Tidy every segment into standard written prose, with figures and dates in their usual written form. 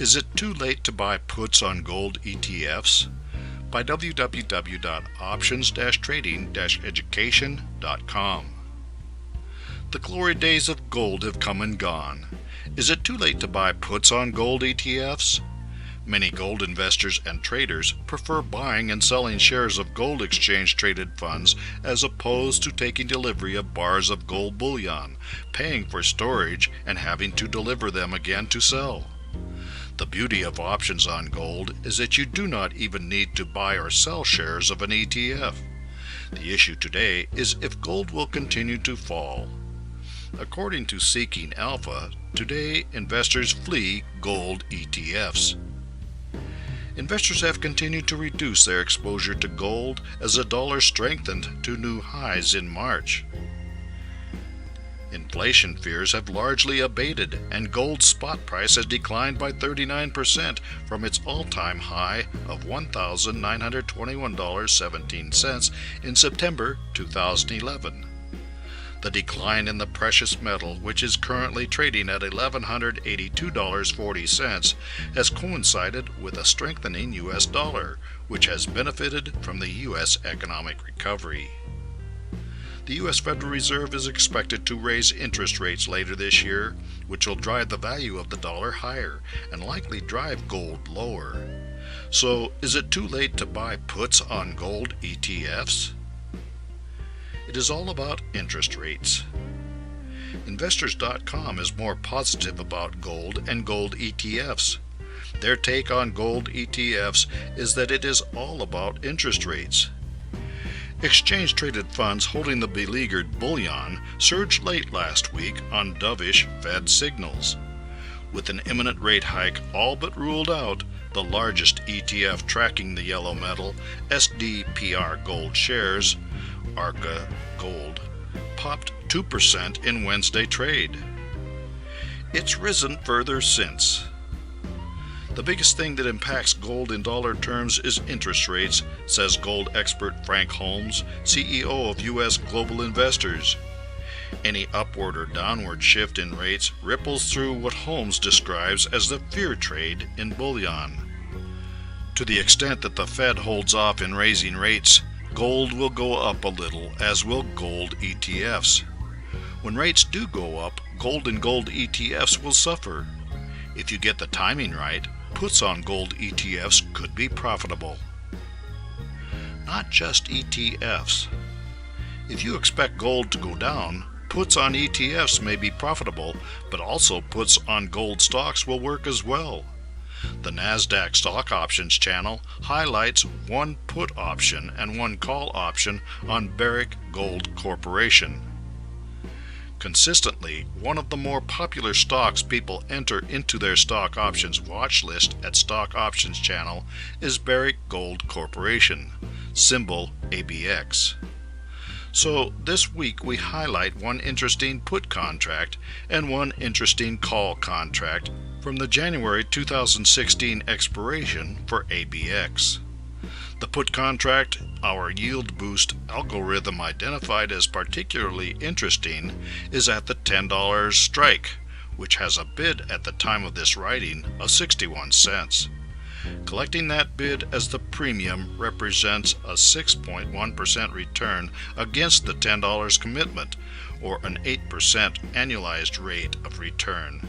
Is it too late to buy puts on gold ETFs? By www.options-trading-education.com. The glory days of gold have come and gone. Is it too late to buy puts on gold ETFs? Many gold investors and traders prefer buying and selling shares of gold exchange-traded funds as opposed to taking delivery of bars of gold bullion, paying for storage, and having to deliver them again to sell. The beauty of options on gold is that you do not even need to buy or sell shares of an ETF. The issue today is if gold will continue to fall. According to Seeking Alpha, today investors flee gold ETFs. Investors have continued to reduce their exposure to gold as the dollar strengthened to new highs in March. Inflation fears have largely abated, and gold's spot price has declined by 39% from its all-time high of $1,921.17 in September 2011. The decline in the precious metal, which is currently trading at $1,182.40, has coincided with a strengthening U.S. dollar, which has benefited from the U.S. economic recovery. The U.S. Federal Reserve is expected to raise interest rates later this year, which will drive the value of the dollar higher and likely drive gold lower. So, is it too late to buy puts on gold ETFs? It is all about interest rates. Investors.com is more positive about gold and gold ETFs. Their take on gold ETFs is that it is all about interest rates. Exchange-traded funds holding the beleaguered bullion surged late last week on dovish Fed signals. With an imminent rate hike all but ruled out, the largest ETF tracking the yellow metal, SDPR Gold shares, ARCA Gold, popped 2% in Wednesday trade. It's risen further since. The biggest thing that impacts gold in dollar terms is interest rates, says gold expert Frank Holmes, CEO of U.S. Global Investors. Any upward or downward shift in rates ripples through what Holmes describes as the fear trade in bullion. To the extent that the Fed holds off in raising rates, gold will go up a little, as will gold ETFs. When rates do go up, gold and gold ETFs will suffer. If you get the timing right, puts on gold ETFs could be profitable. Not just ETFs. If you expect gold to go down, puts on ETFs may be profitable, but also puts on gold stocks will work as well. The NASDAQ stock options channel highlights one put option and one call option on Barrick Gold Corporation. Consistently, one of the more popular stocks people enter into their stock options watch list at Stock Options Channel is Barrick Gold Corporation, symbol ABX. So this week we highlight one interesting put contract and one interesting call contract from the January 2016 expiration for ABX. The put contract, our yield boost algorithm identified as particularly interesting, is at the $10 strike, which has a bid at the time of this writing of 61 cents. Collecting that bid as the premium represents a 6.1% return against the $10 commitment, or an 8% annualized rate of return.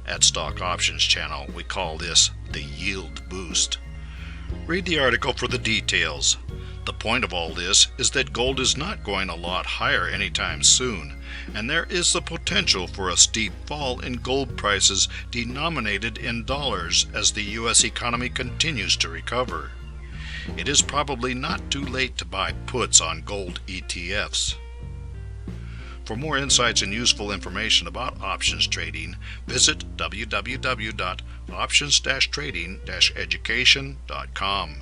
At Stock Options Channel, we call this the yield boost. Read the article for the details. The point of all this is that gold is not going a lot higher anytime soon, and there is the potential for a steep fall in gold prices denominated in dollars as the U.S. economy continues to recover. It is probably not too late to buy puts on gold ETFs. For more insights and useful information about options trading, visit www.options-trading-education.com.